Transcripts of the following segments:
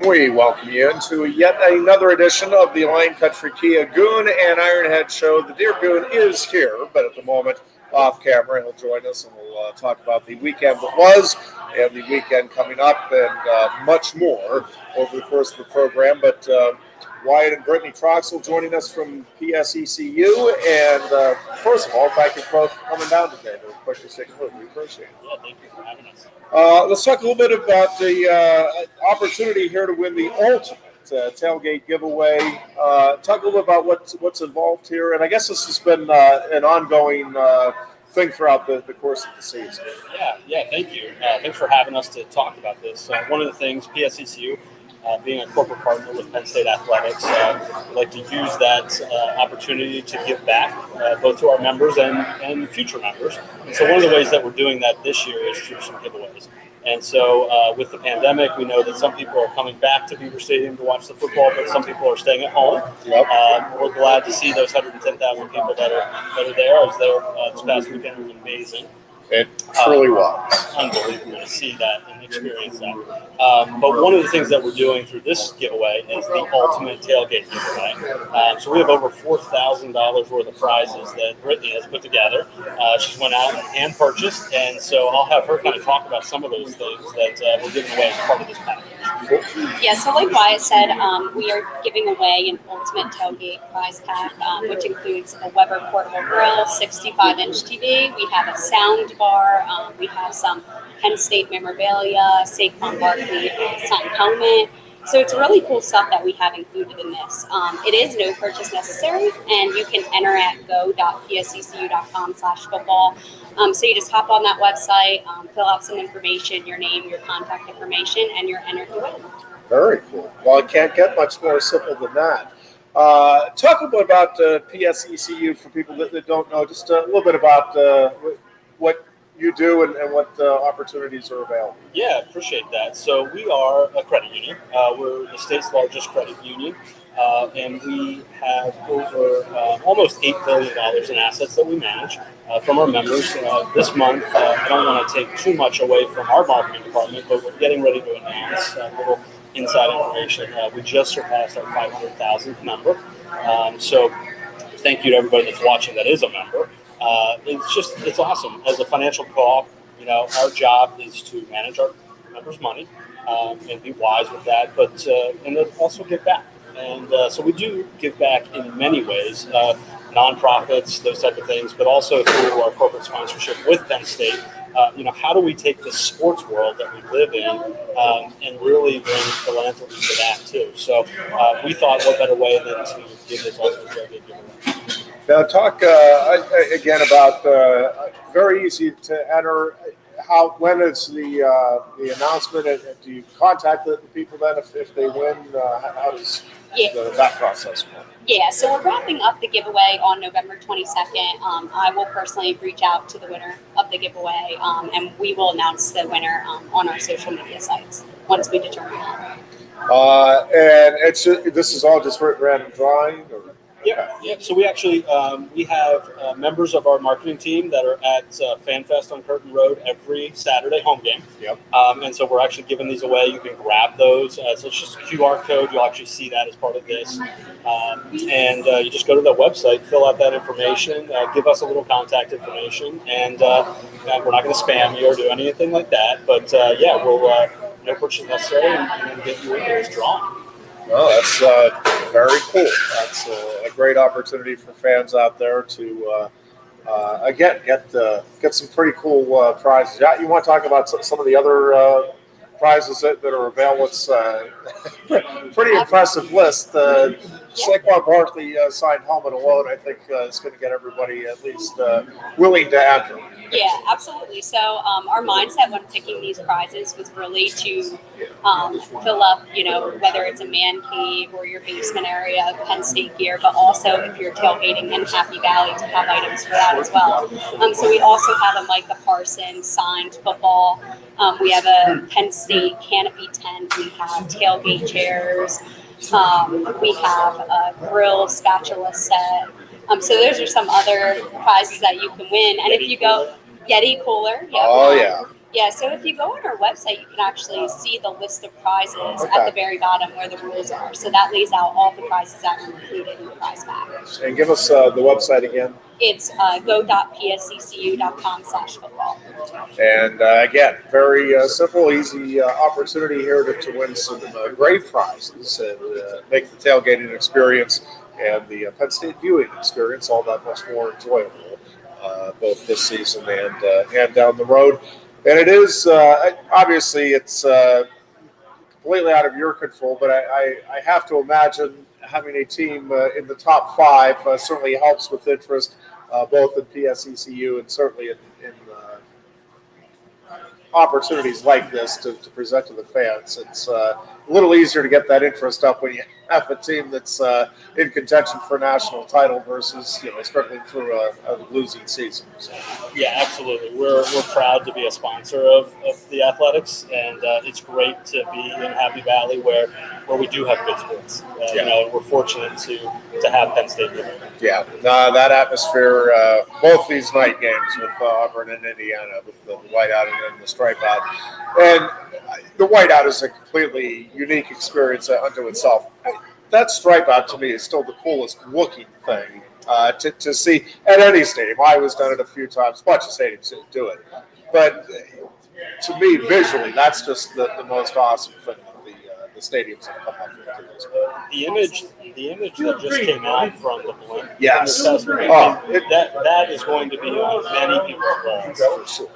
We welcome you into yet another edition of the Lion Country Kia Goon and Ironhead Show. The Dear Goon is here, but at the moment off camera. He'll join us and we'll talk about the weekend that was and the weekend coming up and much more over the course of the program. But Wyatt and Brittany Troxel joining us from PSECU. And first of all, thank you both for coming down today. We're quick to take a look. We appreciate it. Yeah, thank you for having us. Let's talk a little bit about the opportunity here to win the ultimate tailgate giveaway. Talk a little bit about what's involved here. And I guess this has been an ongoing thing throughout the course of the season. Yeah, thank you. Thanks for having us to talk about this. One of the things, PSECU, being a corporate partner with Penn State Athletics, we'd like to use that opportunity to give back both to our members and future members. And so one of the ways that we're doing that this year is through some giveaways. And so with the pandemic, we know that some people are coming back to Beaver Stadium to watch the football, but some people are staying at home. Yep. We're glad to see those 110,000 people that are there. I was there this past weekend. It was amazing. It truly was. Unbelievable to see that and experience that. But one of the things that we're doing through this giveaway is the ultimate tailgate giveaway. So we have over $4,000 worth of prizes that Brittany has put together. She's went out and hand purchased, and so I'll have her kind of talk about some of those things that we're giving away as part of this package. Yeah, so like Wyatt said, we are giving away an ultimate tailgate prize pack, which includes a Weber portable grill, 65-inch TV. We have a sound bar. We have some Penn State memorabilia, Saquon Barkley signed helmet. So it's really cool stuff that we have included in this. It is no purchase necessary, and you can enter at go.pseccu.com/football. So you just hop on that website, fill out some information, your name, your contact information, and you're entered to win. Very cool. Well, it can't get much more simple than that. Talk a little bit about PSECU for people that don't know, just a little bit about what you do and what opportunities are available. Yeah, appreciate that. So we are a credit union. We're the state's largest credit union, and we have over almost $8 billion in assets that we manage from our members. This month, I don't want to take too much away from our marketing department, but we're getting ready to announce a little inside information. We just surpassed our 500,000th member. So thank you to everybody that's watching that is a member. It's awesome. As a financial co-op, our job is to manage our members' money and be wise with that, but and then also give back. And so we do give back in many ways, nonprofits, those type of things, but also through our corporate sponsorship with Penn State. How do we take the sports world that we live in and really bring philanthropy to that too? So we thought what better way than to give this ultimate tailgate giveaway. Now, talk again about very easy to enter. When is the announcement? And do you contact the people then if they win? How does that process work? Yeah, so we're wrapping up the giveaway on November 22nd. I will personally reach out to the winner of the giveaway, and we will announce the winner on our social media sites once we determine that. And this is all just random drawing? Or? Yeah. So we actually we have members of our marketing team that are at FanFest on Curtin Road every Saturday home game. Yep. And so we're actually giving these away. You can grab those. So it's just a QR code. You'll actually see that as part of this. And you just go to the website, fill out that information, give us a little contact information, and we're not going to spam you or do anything like that. But we'll no purchase necessary and get you into this drawing. Well, that's very cool. That's a great opportunity for fans out there to, again, get some pretty cool prizes. Yeah, you want to talk about some of the other prizes that are available? It's a pretty impressive list. Saquon Barkley signed helmet alone, I think, is going to get everybody at least willing to enter. Yeah, absolutely. So our mindset when picking these prizes was really to fill up, whether it's a man cave or your basement area of Penn State gear, but also if you're tailgating in Happy Valley to have items for that as well. So we also have a Micah Parsons signed football. We have a Penn State canopy tent. We have tailgate chairs. We have a grill spatula set. So those are some other prizes that you can win. And if you go Yeti cooler. Yeah. Yeah, so if you go on our website, you can actually see the list of prizes Okay. at the very bottom where the rules are. So that lays out all the prizes that are included in the prize pack. And give us the website again. It's go.psccu.com/football. And again, very simple, easy opportunity here to win some great prizes and make the tailgating experience and the Penn State viewing experience all that much more enjoyable, both this season and down the road. And it is obviously it's completely out of your control, but I have to imagine having a team in the top 5 certainly helps with interest, both in PSECU and certainly in opportunities like this to present to the fans. It's a little easier to get that interest up when you have a team that's in contention for a national title versus struggling through a losing season. So. Yeah, absolutely. We're proud to be a sponsor of the athletics, and it's great to be in Happy Valley where we do have good sports. We're fortunate to have Penn State here. Yeah, that atmosphere, both these night games with Auburn and Indiana, with the whiteout and then the stripe out. And the whiteout is a completely unique experience unto itself. That stripe out to me is still the coolest looking thing to see at any stadium. Iowa's done it a few times, a bunch of stadiums do it. But to me, visually, that's just the most awesome thing that the stadiums have come up with. The image that just came out from the blimp. Yes. That is going to be on many people's walls. For sure.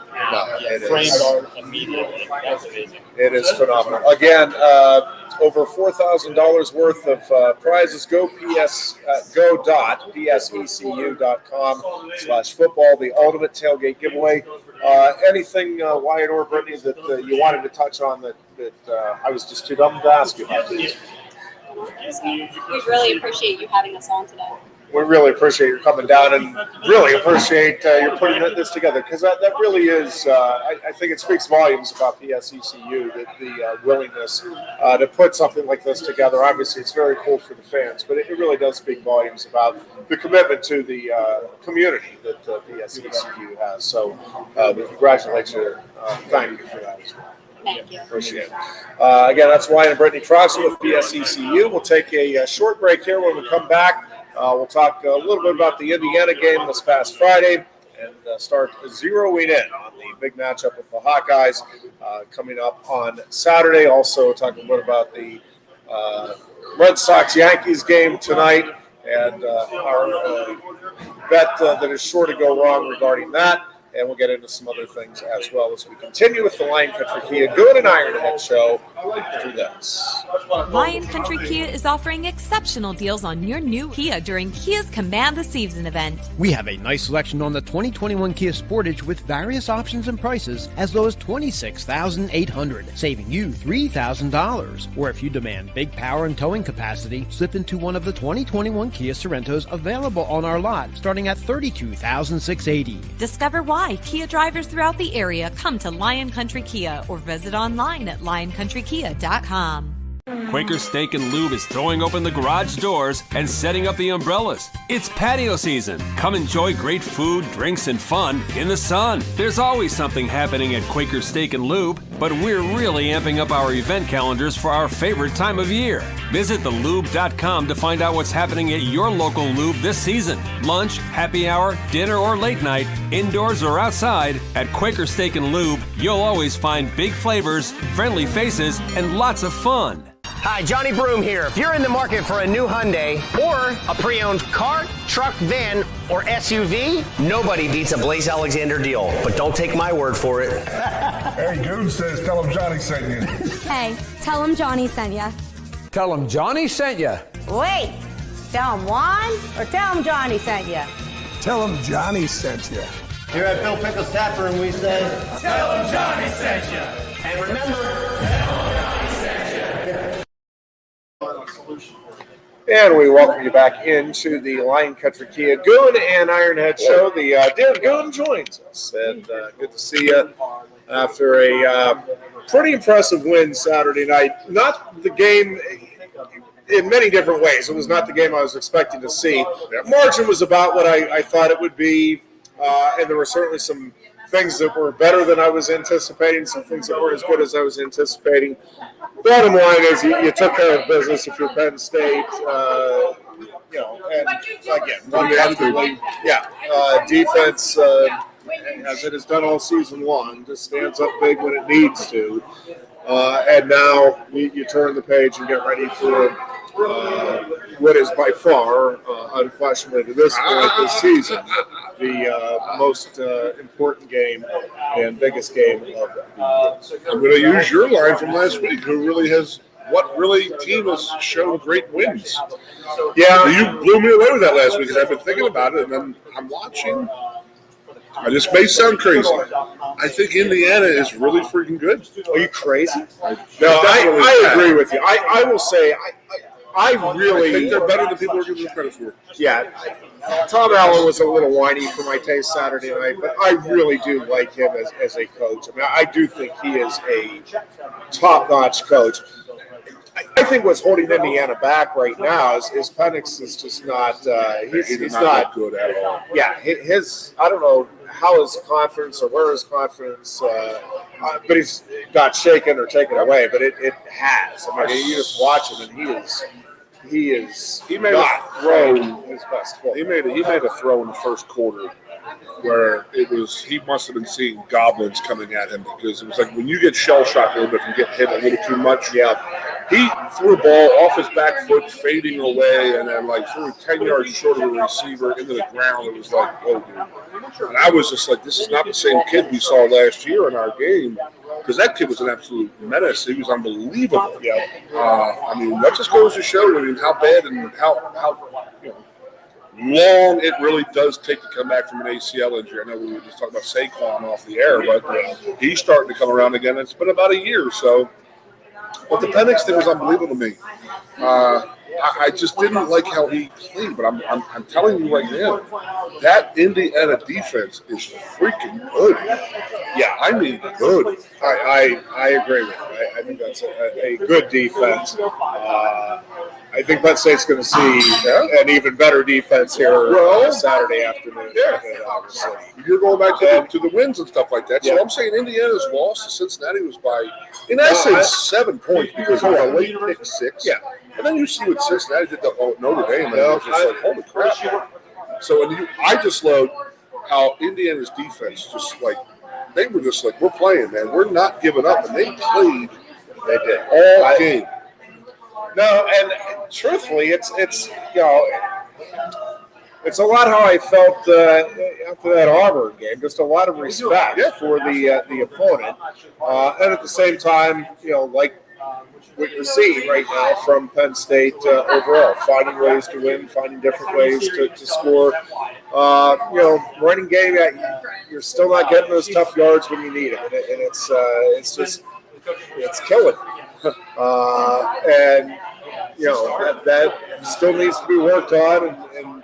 Framed art immediately. That's amazing. It is phenomenal. Again, over $4,000 worth of prizes. Go.pseccu.com/football. The ultimate tailgate giveaway. Anything, Wyatt or Brittany, that you wanted to touch on that I was just too dumb to ask you about? We really appreciate you having us on today. We really appreciate you coming down and really appreciate you putting this together, because that really is, I think it speaks volumes about PSECU, the willingness to put something like this together. Obviously, it's very cool for the fans, but it really does speak volumes about the commitment to the community that PSECU has. So we congratulate you. Thank you for that as well. Thank you. Appreciate it. Again, that's Ryan and Brittany Troxel with PSECU. We'll take a short break here. When we come back, we'll talk a little bit about the Indiana game this past Friday and start zeroing in on the big matchup with the Hawkeyes coming up on Saturday. Also talking a bit about the Red Sox-Yankees game tonight and our bet that is sure to go wrong regarding that. And we'll get into some other things as well as we continue with the Lion Country Kia Goon Ironhead show after this. Lion Country Kia is offering exceptional deals on your new Kia during Kia's Command the Season event. We have a nice selection on the 2021 Kia Sportage with various options and prices as low as $26,800, saving you $3,000. Or if you demand big power and towing capacity, slip into one of the 2021 Kia Sorrentos available on our lot starting at $32,680. Discover why Kia drivers throughout the area come to Lion Country Kia or visit online at lioncountrykia.com. Quaker Steak and Lube is throwing open the garage doors and setting up the umbrellas. It's patio season. Come enjoy great food, drinks, and fun in the sun. There's always something happening at Quaker Steak and Lube, but we're really amping up our event calendars for our favorite time of year. Visit thelube.com to find out what's happening at your local lube this season. Lunch, happy hour, dinner, or late night, indoors or outside, at Quaker Steak and Lube, you'll always find big flavors, friendly faces, and lots of fun. Hi, Johnny Broom here. If you're in the market for a new Hyundai or a pre-owned car, truck, van, or SUV, nobody beats a Blaze Alexander deal. But don't take my word for it. Hey, Goon says tell him Johnny sent you. Hey, tell him Johnny sent ya. Tell him Johnny sent you. Wait, tell him Juan or tell him Johnny sent you? Tell him Johnny sent you. Here at Bill Pickles Tap Room, we say, Tell him Johnny sent you. and remember, And we welcome you back into the Lion Country Kia Goon and Ironhead show. The dear Goon joins us, and good to see you after a pretty impressive win Saturday night. Not the game in many different ways. It was not the game I was expecting to see. Margin was about what I thought it would be, and there were certainly some things that were better than I was anticipating, some things that weren't as good as I was anticipating. Bottom line is you took care of business if you're Penn State, and again, fundamentally, defense, as it has done all season long, just stands up big when it needs to. And now you turn the page and get ready for what is by far, unquestionably to this point this season, the most important game and biggest game of the year. I'm going to use your line from last week. What team has shown great wins? Yeah. You blew me away with that last week, and I've been thinking about it, and then I'm watching. This may sound crazy. I think Indiana is really freaking good. Are you crazy? No, I agree with you. I will say I think they're better than people are giving them credit for. Yeah, Tom Allen was a little whiny for my taste Saturday night, but I really do like him as a coach. I mean, I do think he is a top-notch coach. I think what's holding Indiana back right now is Penix is just not. He's not good at all. Yeah, I don't know how his confidence or where his confidence, but he's got shaken or taken away. But it has. I mean, you just watch him, and he made a throw. His best foot. He made a throw in the first quarter where he must have been seeing goblins coming at him, because it was like when you get shell shocked a little bit and get hit a little too much. Yeah. He threw a ball off his back foot, fading away, and then threw 10 yards short of the receiver into the ground. It was like, oh, dude. And I was just like, this is not the same kid we saw last year in our game, because that kid was an absolute menace. He was unbelievable. Yeah. I mean, that just goes to show, how bad and how long it really does take to come back from an ACL injury. I know we were just talking about Saquon off the air, but he's starting to come around again. It's been about a year or so. But the Penix thing was unbelievable to me. I just didn't like how he played, but I'm telling you right now, that Indiana defense is freaking good. Yeah, I mean good. I agree with you. I think that's a good defense. I think Penn State's going to see an even better defense here Saturday afternoon. Yeah, obviously. You're going back to the wins and stuff like that. So I'm saying Indiana's loss to Cincinnati was by, in essence, 7 points, because it was a late pick 6. Yeah. And then you see what Cincinnati did to Notre Dame, and it was just like, holy crap. So I just loved how Indiana's defense they were just like, we're playing, man. We're not giving up. And they played all game. No, and truthfully, it's a lot how I felt after that Auburn game. Just a lot of respect for the opponent, and at the same time, like what you're seeing right now from Penn State overall, finding ways to win, finding different ways to score. Running game, you're still not getting those tough yards when you need them, and it's killing. And that still needs to be worked on, and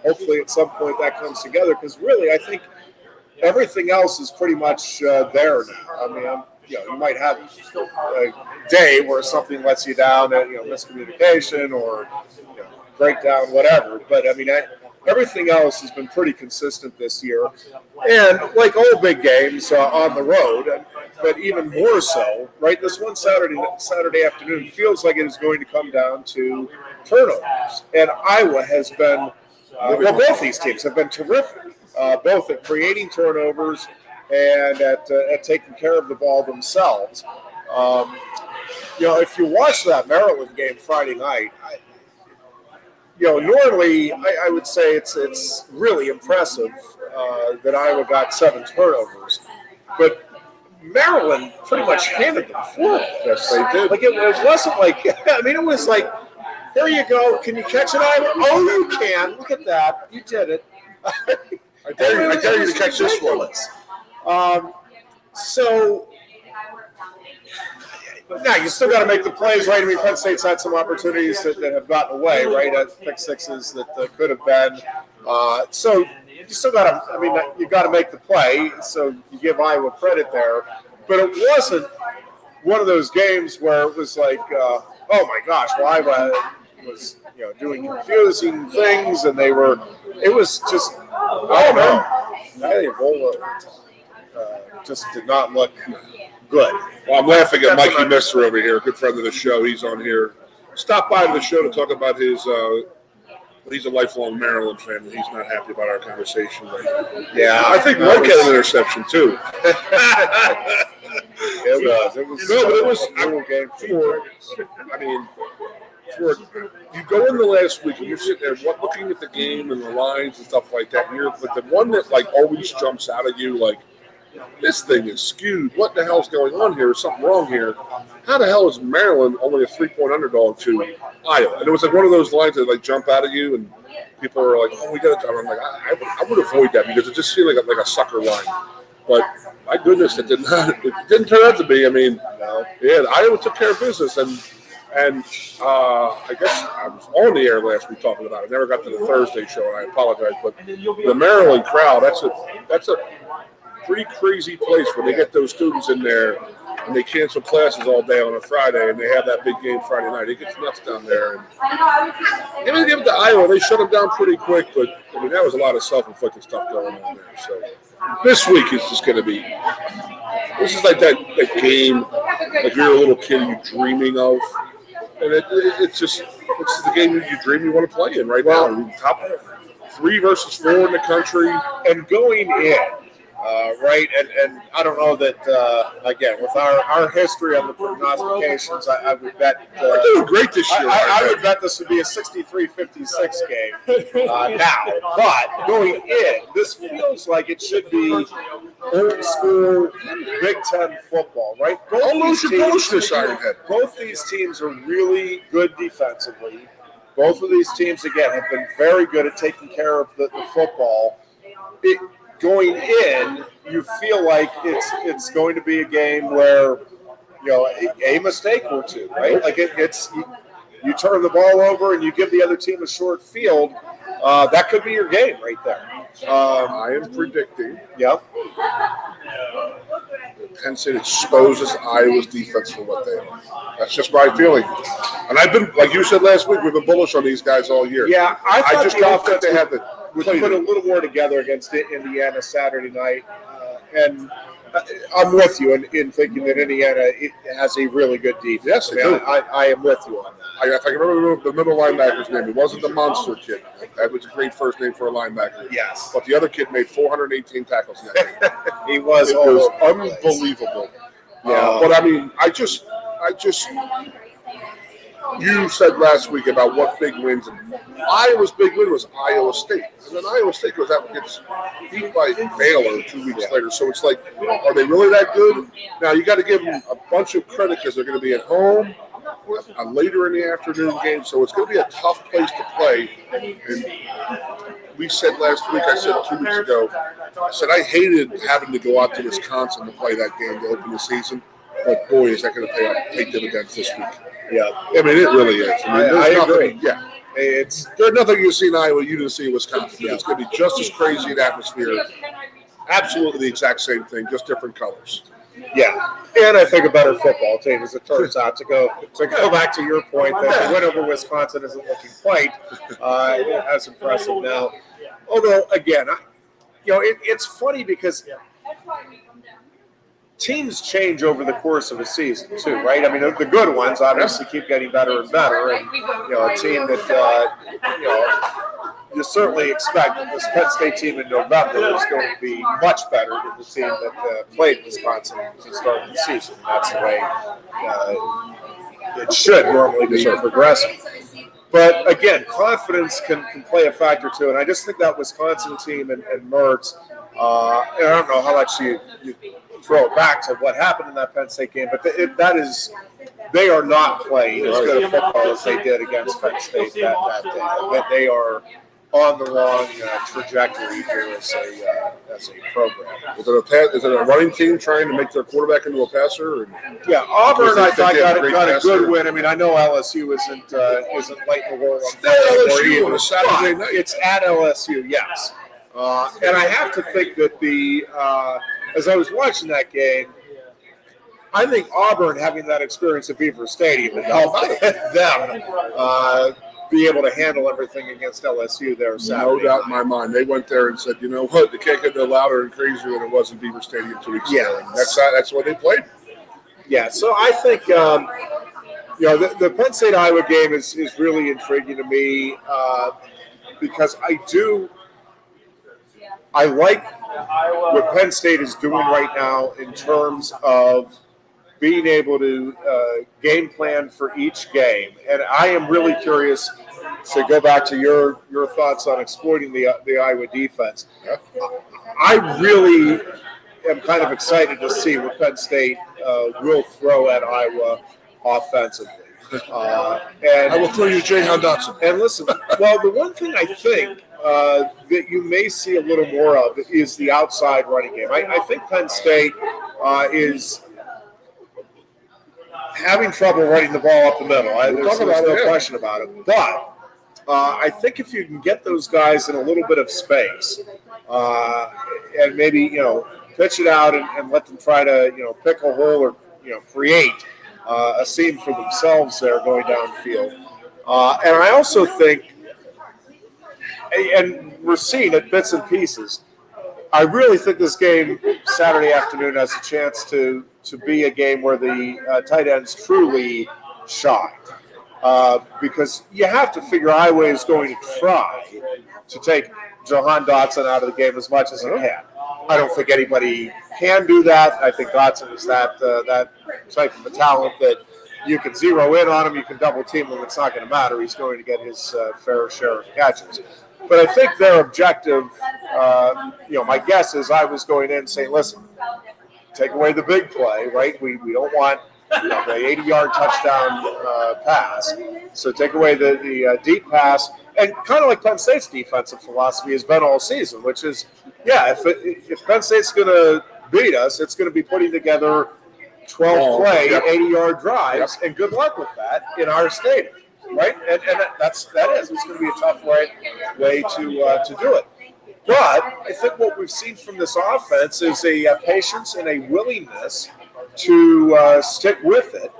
hopefully at some point that comes together, because really I think everything else is pretty much there now. I mean, you might have a day where something lets you down, miscommunication or breakdown, whatever. But I mean, everything else has been pretty consistent this year, and like all big games on the road, but even more so, right? This one Saturday afternoon feels like it is going to come down to turnovers, and Iowa has been. Both these teams have been terrific, both at creating turnovers and at taking care of the ball themselves. If you watch that Maryland game Friday night, normally I would say it's really impressive that Iowa got 7 turnovers, but Maryland pretty much handed them four. Yes, they did. Like it wasn't like it was like, here you go. Can you catch it, Iowa? Oh, you can. Look at that. You did it. I dare you to catch this one. So now you still got to make the plays, right? I mean, Penn State's had some opportunities that have gotten away, right? Pick sixes that could have been. So you still got to. I mean, you got to make the play. So you give Iowa credit there, but it wasn't one of those games where it was like, oh my gosh, well, Iowa was doing confusing things, and they were. It was just, I don't know. just did not look good. Well, I'm laughing at Mikey Mister over here, a good friend of the show. He's on here. Stopped by to the show to talk about his he's a lifelong Maryland fan, and he's not happy about our conversation right now. Yeah, I think Mike had an interception, too. It was a little game you go in the last week and you're sitting there looking at the game and the lines and stuff like that, but the one that like always jumps out at you, like, this thing is skewed. What the hell's going on here? Is something wrong here? How the hell is Maryland only a 3-point underdog to Iowa? And it was like one of those lines that like jump out at you, and people are like, "Oh, we got to." I'm like, I would avoid that because it just seemed like a sucker line. But my goodness, it didn't turn out to be. I mean, Iowa took care of business, and I guess I was on the air last week talking about it. I never got to the Thursday show, and I apologize. But the Maryland crowd, that's a pretty crazy place when they get those students in there and they cancel classes all day on a Friday and they have that big game Friday night. It gets nuts down there. And they give it to Iowa. They shut them down pretty quick, but I mean that was a lot of self-inflicted stuff going on there. So this week is just going to be. This is like that game like you're a little kid and you're dreaming of, and it's just the game you dream you want to play in right now. I mean, top 3 versus 4 in the country, and going in. Right, and I don't know that, again, with our history on the prognostications, I would bet. We're doing great this year. I would bet this would be a 63-56 game now. But going in, this feels like it should be old school Big Ten football, right? Both these teams are really good defensively. Both of these teams, again, have been very good at taking care of the football. Going in, you feel like it's going to be a game where, a mistake or two, right? Like it's you turn the ball over and you give the other team a short field. That could be your game right there. I am predicting. Yep. Penn State exposes Iowa's defense for what they are. That's just my feeling. And I've been, like you said last week, we've been bullish on these guys all year. Yeah, I just thought that they had the. We put a little more together against Indiana Saturday night, and I'm with you in thinking that Indiana has a really good defense. Yes, they do. I am with you on that. If I can remember the middle linebacker's name, it wasn't the monster kid. That was a great first name for a linebacker. Yes. But the other kid made 418 tackles in that game. It was unbelievable. Yeah. But I mean, I just. You said last week about what big wins, and Iowa's big win was Iowa State. And then Iowa State goes out and gets beat by Baylor 2 weeks later. So it's like, are they really that good? Now, you got to give them a bunch of credit because they're going to be at home, a later in the afternoon game. So it's going to be a tough place to play. And we said last week, I said 2 weeks ago, I said I hated having to go out to Wisconsin to play that game to open the season. But, boy, is that going to take dividends this week. Yeah, I mean, it really is. I mean, I agree. Yeah. There's nothing you see in Iowa you didn't see in Wisconsin. Yeah. It's going to be just as crazy an atmosphere. Absolutely the exact same thing, just different colors. Yeah, and I think a better football team, as it turns out. To go back to your point, that the win over Wisconsin isn't looking quite as impressive now. Although, again, it's funny because teams change over the course of a season too, right? I mean, the good ones obviously keep getting better and better, and a team that you certainly expect that this Penn State team in November is going to be much better than the team that played Wisconsin to start the season. That's the way it should normally be progressing. But again, confidence can play a factor too, and I just think that Wisconsin team and Mertz. And I don't know how much you throw it back to what happened in that Penn State game, but they are not playing as good a football as they did against Penn State that day. That they are on the wrong trajectory here as a program. Is it a running team trying to make their quarterback into a passer? Yeah, Auburn I thought got a good win. I mean, I know LSU isn't lighting the world on fire. LSU on a Saturday night. It's at LSU, yes. And I have to think that as I was watching that game, I think Auburn having that experience at Beaver Stadium helped them be able to handle everything against LSU there Saturday. No doubt in my mind. They went there and said, you know what, they can't get no louder and crazier than it was in Beaver Stadium 2 weeks ago. And that's what they played. Yeah, so I think the Penn State Iowa game is really intriguing to me because I like what Penn State is doing right now in terms of being able to game plan for each game. And I am really curious to go back to your thoughts on exploiting the Iowa defense. I really am kind of excited to see what Penn State will throw at Iowa offensively. And I will throw you Jahan Dotson. And listen, well, the one thing I think that you may see a little more of is the outside running game. I think Penn State is having trouble running the ball up the middle. There's no question about it. But I think if you can get those guys in a little bit of space and maybe, pitch it out and let them try to, pick a hole or, create a seam for themselves there going downfield. And I also think, and we're seeing it bits and pieces, I really think this game Saturday afternoon has a chance to be a game where the tight ends truly shine. Because you have to figure Iowa is going to try to take Jahan Dotson out of the game as much as it can. I don't think anybody can do that. I think Dotson is that type of a talent that you can zero in on him, you can double team him, it's not going to matter. He's going to get his fair share of catches. But I think their objective, my guess is I was going in saying, listen, take away the big play, right? We don't want the 80-yard touchdown pass. So take away the deep pass. And kind of like Penn State's defensive philosophy has been all season, which is, if Penn State's going to beat us, it's going to be putting together 12-play, 80-yard drives, and good luck with that in our stadium, right? And that is. It's going to be a tough way to do it. But I think what we've seen from this offense is a patience and a willingness to stick with it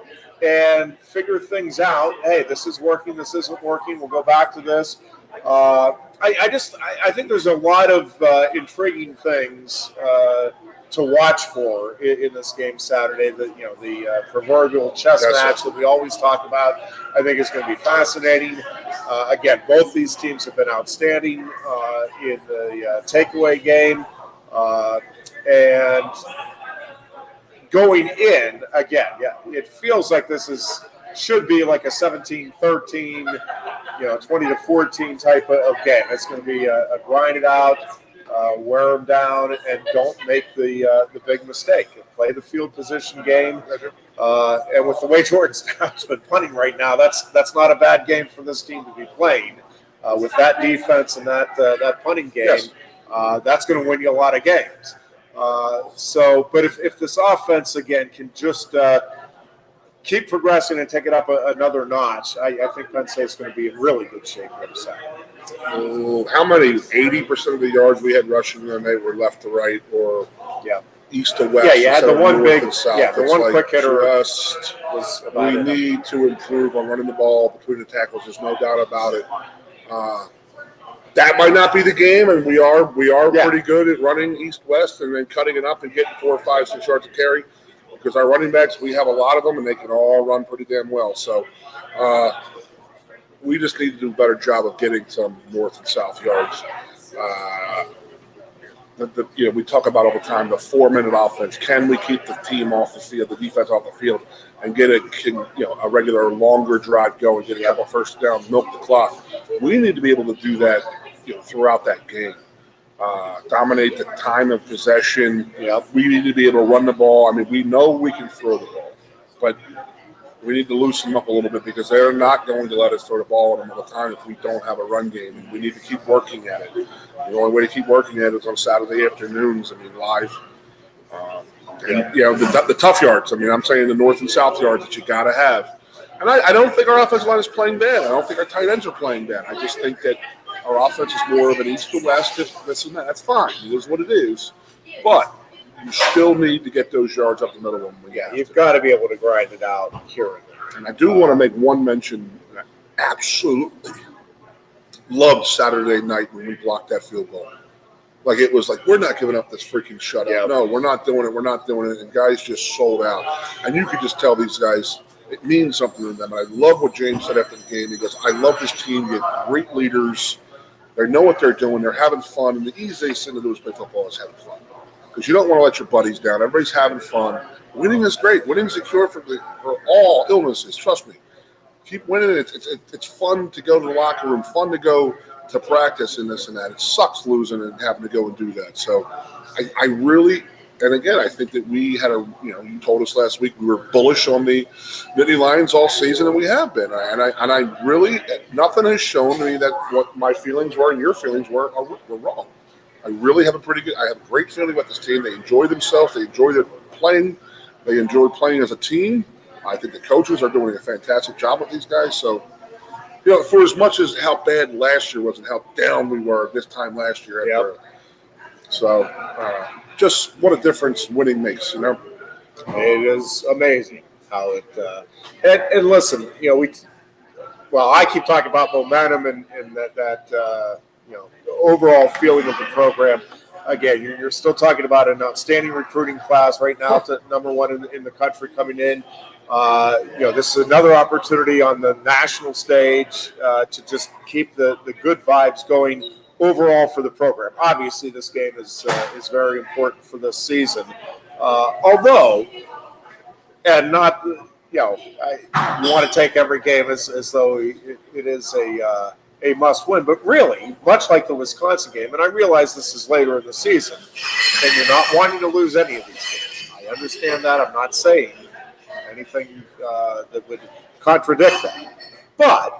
and figure things out. Hey, this is working. This isn't working. We'll go back to this. I think there's a lot of intriguing things to watch for in this game Saturday. The proverbial chess match that we always talk about, I think is going to be fascinating. Again, both these teams have been outstanding in the takeaway game, and going in again, it feels like this should be like a 17-13, 20-14 type of game. It's going to be a grind it out, wear them down, and don't make the big mistake. Play the field position game, and with the way Jordan Stout's been punting right now, that's not a bad game for this team to be playing. With that defense and that punting game, that's going to win you a lot of games. But if this offense again can just keep progressing and take it up another notch, I think Penn State's going to be in really good shape for the Saturday. How many? 80% of the yards we had rushing on they were left to right or east to west. Yeah, you had the one big, the one quick hitter. We need to improve on running the ball between the tackles. There's no doubt about it. That might not be the game, and we are pretty good at running east-west and then cutting it up and getting 4, 5, 6 yards of carry. Because our running backs, we have a lot of them, and they can all run pretty damn well. So we just need to do a better job of getting some north and south yards. We talk about all the time the 4-minute offense. Can we keep the team off the field, the defense off the field, and get a regular longer drive going, get a couple first downs, milk the clock? We need to be able to do that throughout that game. Dominate the time of possession. We need to be able to run the ball. I mean, we know we can throw the ball, but we need to loosen them up a little bit because they're not going to let us throw the ball at them all the time if we don't have a run game, and we need to keep working at it. The only way to keep working at it is on Saturday afternoons, live. The tough yards. I'm saying the north and south yards that you got to have. And I don't think our offensive line is playing bad. I don't think our tight ends are playing bad. I just think that our offense is more of an east to west. This and that. That's fine. It is what it is. But you still need to get those yards up the middle of them. You've got to be able to grind it out here and there. And I do want to make one mention. absolutely loved Saturday night when we blocked that field goal. Like, it was like, we're not giving up this freaking shutout. Yeah. No, we're not doing it. We're not doing it. And guys just sold out. And you could just tell these guys, it means something to them. And I love what James said after the game. He goes, I love this team. You have great leaders. They know what they're doing. They're having fun. And the easiest thing to do is play football is having fun. Because you don't want to let your buddies down. Everybody's having fun. Winning is great. Winning's a cure for all illnesses. Trust me. Keep winning. It's fun to go to the locker room, fun to go to practice and this and that. It sucks losing and having to go and do that. So I really, and again, I think that we had you told us last week we were bullish on the Nittany Lions all season, and we have been. And I really, nothing has shown me that what my feelings were and your feelings were wrong. I really have I have a great feeling about this team. They enjoy themselves. They enjoy their playing. They enjoy playing as a team. I think the coaches are doing a fantastic job with these guys. So, for as much as how bad last year was and how down we were this time last year. Yep. So, just what a difference winning makes, It is amazing how it and listen, I keep talking about momentum and that overall feeling of the program. Again, you're still talking about an outstanding recruiting class right now, to number one in the country coming in. This is another opportunity on the national stage to just keep the good vibes going overall for the program. Obviously, this game is very important for this season. Although, and not, you want to take every game as though it is a must-win. But really, much like the Wisconsin game, and I realize this is later in the season, and you're not wanting to lose any of these games. I understand that. I'm not saying anything that would contradict that. But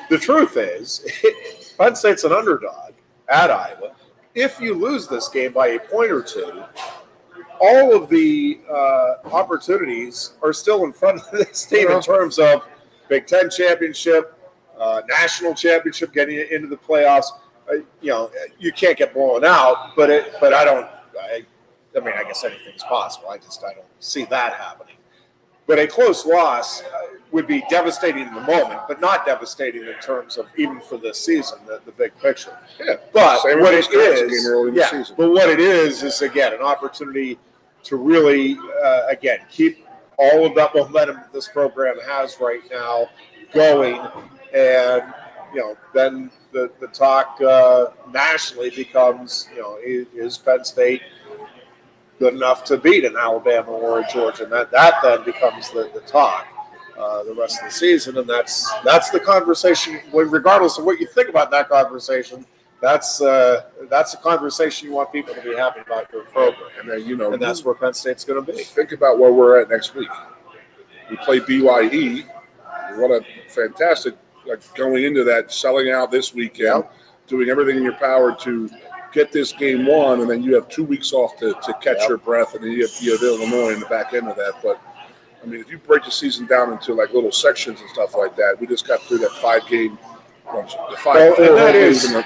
the truth is, Penn State's an underdog at Iowa. If you lose this game by a point or two, all of the opportunities are still in front of this team in terms of Big Ten championship, national championship, getting into the playoffs. You can't get blown out, but I guess anything's possible. I don't see that happening. But a close loss would be devastating in the moment, but not devastating in terms of even for this season, the big picture. Yeah. But Same what with it is, early in the season. But what it is again an opportunity to really keep all of that momentum that this program has right now going, and then the talk nationally becomes is Penn State good enough to beat an Alabama or a Georgia, and that then becomes the talk the rest of the season, and that's the conversation. Regardless of what you think about that conversation, that's a conversation you want people to be happy about your program, and that's where Penn State's going to be. Think about where we're at next week. We play BYE. What a fantastic going into that, selling out this weekend, doing everything in your power to get this game won, and then you have 2 weeks off to catch your breath, and then you have Illinois in the back end of that. But if you break the season down into little sections and stuff like that, we just got through that 5-game,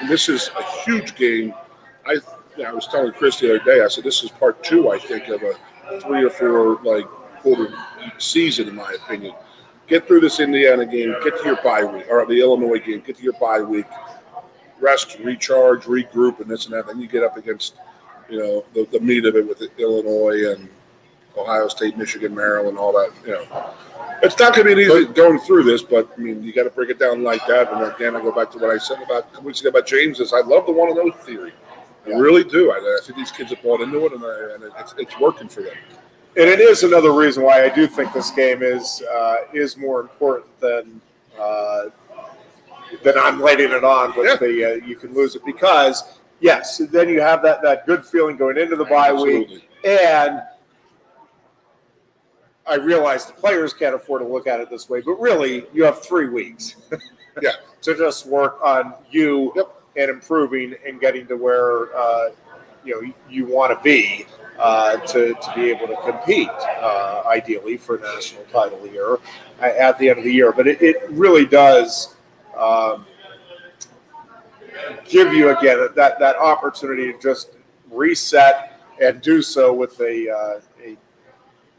this is a huge game. I was telling Chris the other day, I said this is part 2, I think, of a 3 or 4 quarter season, in my opinion. Get through this Indiana game, get to your bye week, or the Illinois game, get to your bye week, rest, recharge, regroup, and this and that. Then you get up against, the meat of it with Illinois and Ohio State, Michigan, Maryland, all that. It's not going to be easy going through this, but you got to break it down like that. And again, I go back to what I said about a couple weeks ago about James. I love the 1-0 theory. I really do. I think these kids have bought into it, and it's working for them. And it is another reason why I do think this game is more important than I'm letting it on with the you can lose it, because yes, then you have that good feeling going into the bye week, and I realize the players can't afford to look at it this way, but really you have 3 weeks to just work on you and improving and getting to where you want to be. To be able to compete, ideally, for a national title year at the end of the year. But it really does give you, again, that opportunity to just reset and do so with a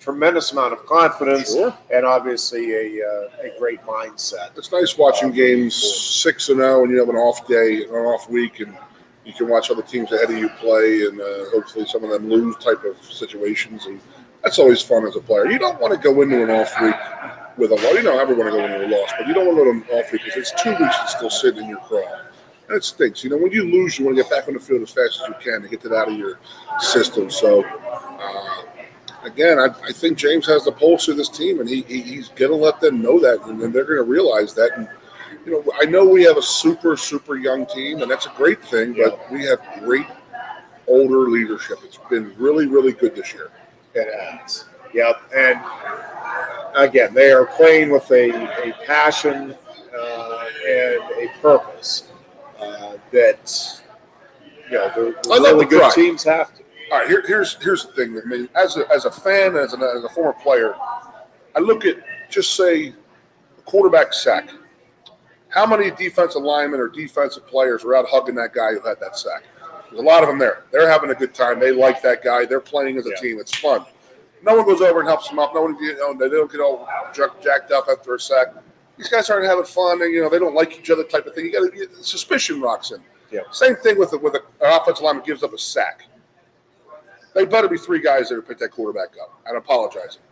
tremendous amount of confidence, Sure. and obviously a great mindset. It's nice watching games 6-0 and you have an off day, an off week, and you can watch other teams ahead of you play, and hopefully some of them lose type of situations, and that's always fun as a player. You don't want to go into an off week with a loss. You don't ever want to go into a loss, but you don't want to go to an off week because it's 2 weeks to still sitting in your craw. And it stinks. When you lose, you want to get back on the field as fast as you can to get that out of your system. So, again, I think James has the pulse of this team, and he's going to let them know that, and then they're going to realize that. And, I know we have a super, super young team, and that's a great thing, but we have great older leadership. It's been really, really good this year. It has. Yep. And, again, they are playing with a passion and a purpose that, the really good teams have to. All right, here's the thing. I mean, as a fan, as a former player, I look at, just say, a quarterback sack. How many defensive linemen or defensive players are out hugging that guy who had that sack? There's a lot of them there. They're having a good time. They like that guy. They're playing as a team. It's fun. No one goes over and helps them up. No one, they don't get all jacked up after a sack. These guys aren't having fun, and they don't like each other, type of thing. Suspicion rocks in. Yeah. Same thing with an offensive lineman gives up a sack. They better be 3 guys that pick that quarterback up and apologizing.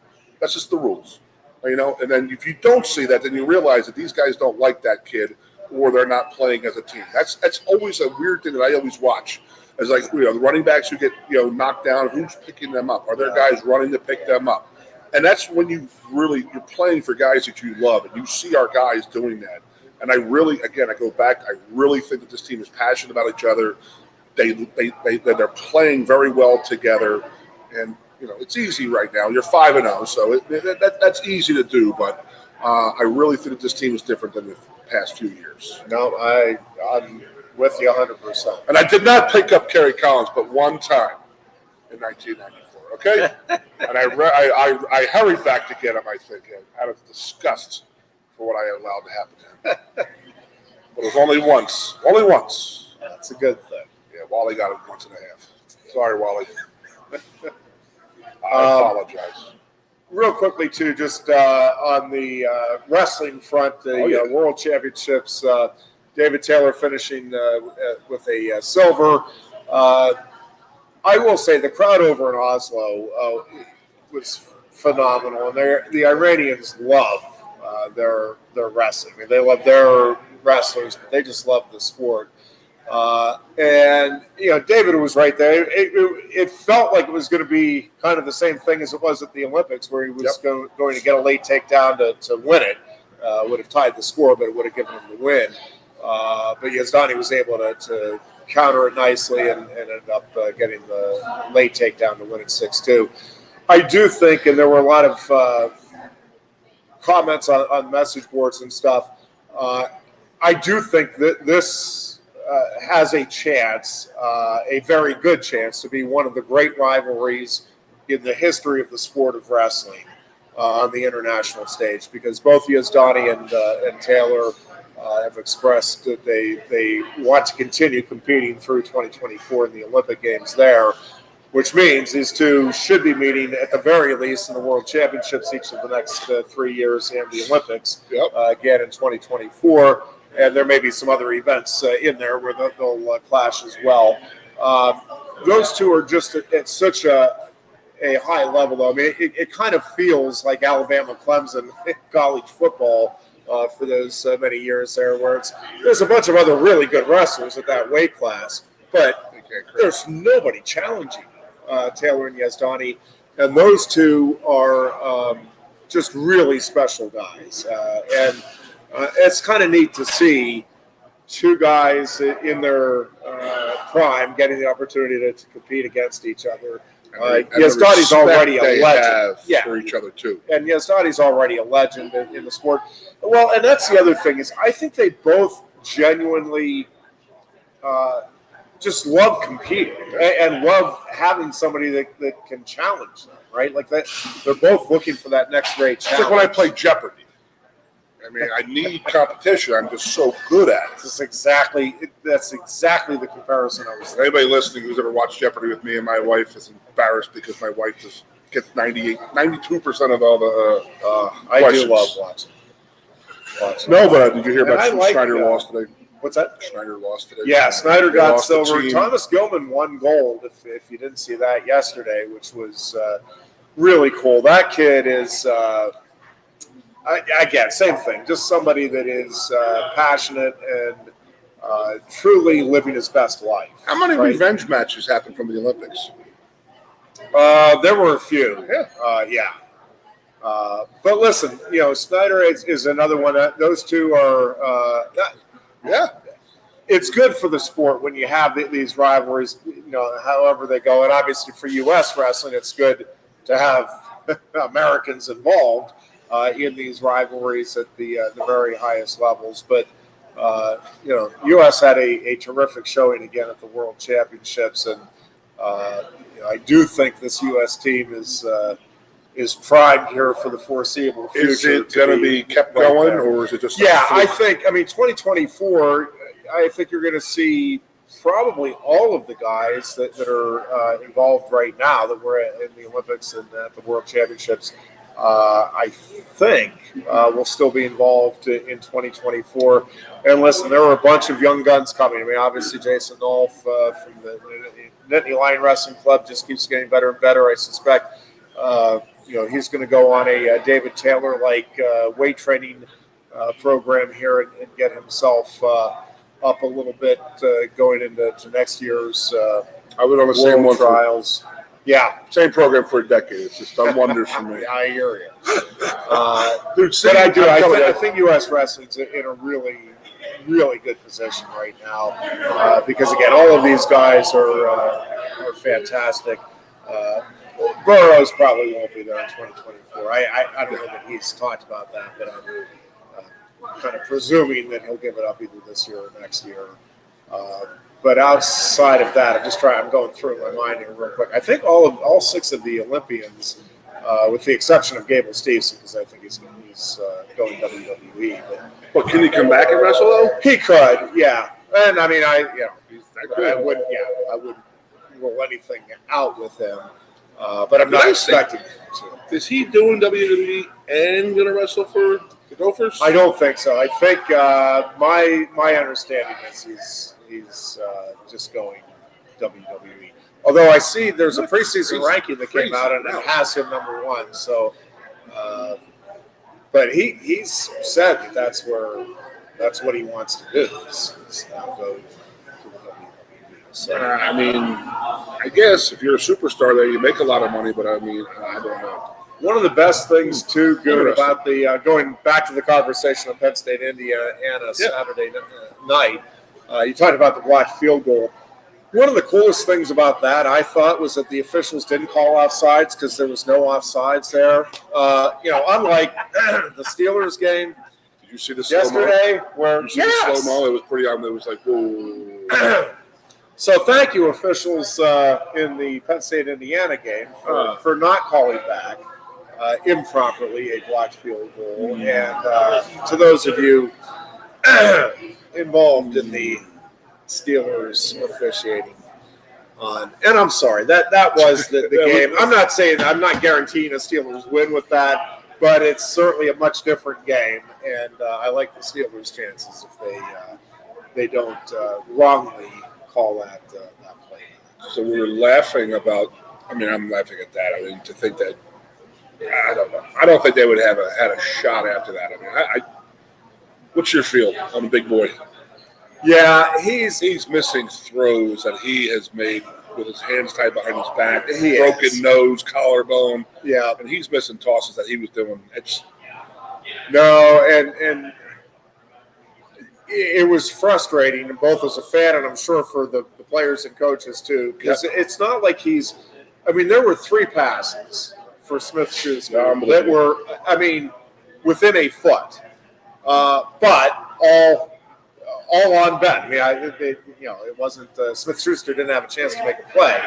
That's just the rules, And then if you don't see that, then you realize that these guys don't like that kid, or they're not playing as a team. That's always a weird thing that I always watch. As the running backs who get knocked down, who's picking them up? Are there guys running to pick them up? And that's when you're playing for guys that you love, and you see our guys doing that. And I go back. I really think that this team is passionate about each other. They're playing very well together, and it's easy right now. You're 5-0, so that's easy to do. But I really think that this team is different than the past few years. No, I'm with you 100%. And I did not pick up Kerry Collins, but one time in 1994. Okay, and I hurried back to get him. I think out of disgust for what I allowed to happen to him. But it was only once. Only once. That's a good thing. Yeah, Wally got it once and a half. Sorry, Wally. I apologize. Real quickly, too, just on the wrestling front, the World Championships, David Taylor finishing with a silver. I will say the crowd over in Oslo was phenomenal, and the Iranians love their wrestling. I mean, they love their wrestlers, but they just love the sport. And David was right there. It felt like it was going to be kind of the same thing as it was at the Olympics, where he was going to get a late takedown to win it. Would have tied the score, but it would have given him the win. But Yazdani was able to counter it nicely and ended up getting the late takedown to win it 6-2. I do think, and there were a lot of comments on message boards and stuff, I do think that this has a chance, a very good chance, to be one of the great rivalries in the history of the sport of wrestling on the international stage, because both Yazdani and Taylor have expressed that they want to continue competing through 2024 in the Olympic Games there, which means these two should be meeting at the very least in the World Championships each of the next 3 years and the Olympics again in 2024. And there may be some other events in there where they'll clash as well. Those two are just at such a high level, though. I mean, it kind of feels like Alabama-Clemson college football for those many years there, where there's a bunch of other really good wrestlers at that weight class, but there's nobody challenging Taylor and Yazdani, and those two are just really special guys. And it's kind of neat to see two guys in their prime getting the opportunity to compete against each other. Yazdani's already a legend. For each other too. And Yazdani's already a legend in the sport. Well, and that's the other thing is I think they both genuinely just love competing and love having somebody that can challenge them, right? Like that, they're both looking for that next great challenge. It's like when I play Jeopardy. I mean, I need competition. I'm just so good at it. That's exactly the comparison I was thinking. Anybody listening who's ever watched Jeopardy with me and my wife is embarrassed because my wife is gets 92% of all the I questions. do love watching. No, but did you hear about And I like, Schneider lost today? What's that? Schneider lost today. Yeah, Snyder They got lost the silver. team. Thomas Gilman won gold, if you didn't see that yesterday, which was really cool. That kid is, again, same thing, just somebody that is passionate and truly living his best life. How many right? revenge matches happened from the Olympics? There were a few. Yeah. But listen, Snyder is another one. Those two are, it's good for the sport when you have these rivalries, however they go. And obviously for U.S. wrestling, it's good to have Americans involved in these rivalries at the very highest levels. But, U.S. had a terrific showing again at the World Championships. And, I do think this U.S. team is primed here for the foreseeable future. Is it going to be kept going, or is it just? Yeah, I think. 2024. I think you're going to see probably all of the guys that are involved right now that were in the Olympics and at the World Championships. I think will still be involved in 2024. And listen, there are a bunch of young guns coming. Obviously Jason Nolf from the Nittany Lion Wrestling Club just keeps getting better and better. I suspect. He's going to go on a David Taylor-like weight training program here and get himself up a little bit going into next year's I was on the same one trials. Yeah, same program for a decade. It's just done wonders for me. I hear you. Dude, but I do. I think U.S. wrestling's in a really, really good position right now because again, all of these guys are fantastic. Burroughs probably won't be there in 2024. I don't know that he's talked about that, but I'm kind of presuming that he'll give it up either this year or next year. But outside of that, I'm going through my mind here real quick. I think all six of the Olympians, with the exception of Gable Steveson, because I think he's going WWE. But can he come back and wrestle though? He could, yeah. And I wouldn't rule anything out with him. But I'm not expecting him to. Is he doing WWE and going to wrestle for the Gophers? I don't think so. I think my understanding is he's just going WWE. Although I see there's a preseason ranking that came out and it has him number 1. So, but he's said that's what he wants to do. Is now go to the WWE. So, I guess if you're a superstar there, you make a lot of money. But I don't know. One of the best things, too, good about the going back to the conversation of Penn State, Indiana, Saturday night, you talked about the blocked field goal. One of the coolest things about that, I thought, was that the officials didn't call offsides because there was no offsides there. Unlike the Steelers game Did you see the yesterday, where the slow-mo? It was pretty. It was like, whoa. So thank you, officials in the Penn State, Indiana game for not calling back improperly a blocked field goal. And to those of you involved in the Steelers officiating and I'm sorry, that was the game. I'm not guaranteeing a Steelers win with that, but it's certainly a much different game. And I like the Steelers' chances if they don't wrongly call that play. So we were laughing about. I'm laughing at that. To think that. I don't know. I don't think they would have had a shot after that. What's your feel on the big boy? Yeah, he's missing throws that he has made with his hands tied behind his back, broken nose, collarbone. Yeah, and he's missing tosses that he was doing. And it was frustrating, both as a fan and I'm sure for the players and coaches too, because it's not like there were 3 passes for Smith-Schuster that were, within a foot, but all on Ben. It wasn't Smith-Schuster didn't have a chance to make a play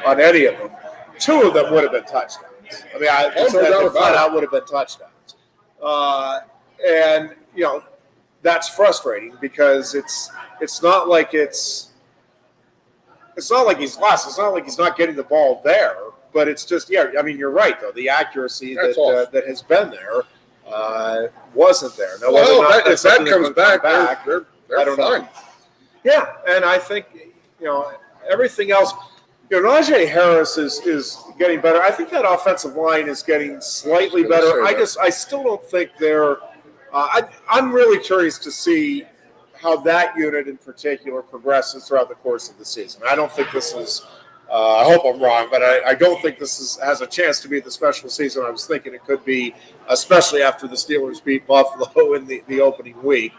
on any of them. 2 of them would have been touchdowns. Flat out would have been touchdowns. And that's frustrating because it's not like he's lost. It's not like he's not getting the ball there, but it's just, I mean, you're right, though. The accuracy that has been there wasn't there. No, if that comes back, they're I don't fine. know. Yeah, and I think, everything else, Najee Harris is getting better. I think that offensive line is getting slightly better. I still don't think they're I'm really curious to see how that unit in particular progresses throughout the course of the season. I don't think this is I hope I'm wrong, but I don't think this has a chance to be the special season I was thinking it could be, especially after the Steelers beat Buffalo in the opening week.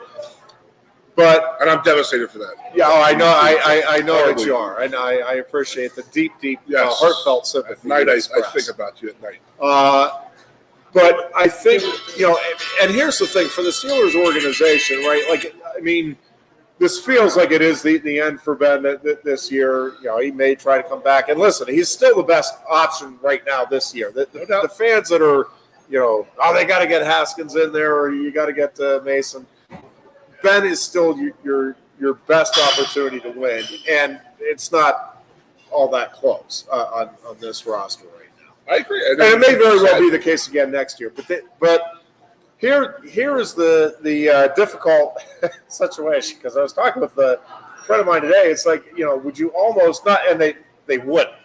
And I'm devastated for that. Yeah, I know. I know that you are, and I appreciate the deep, heartfelt sympathy. At night, I think about you at night. But I think and here's the thing for the Steelers organization, right? Like, I mean, this feels like it is the end for Ben this year. He may try to come back, and listen, he's still the best option right now this year. The fans that are, they got to get Haskins in there, or you got to get Mason. Ben is still your best opportunity to win, and it's not all that close on this roster right now. I agree, and it may very well be the case again next year. But here is the difficult situation, because I was talking with a friend of mine today. It's like, would you almost not, and they wouldn't,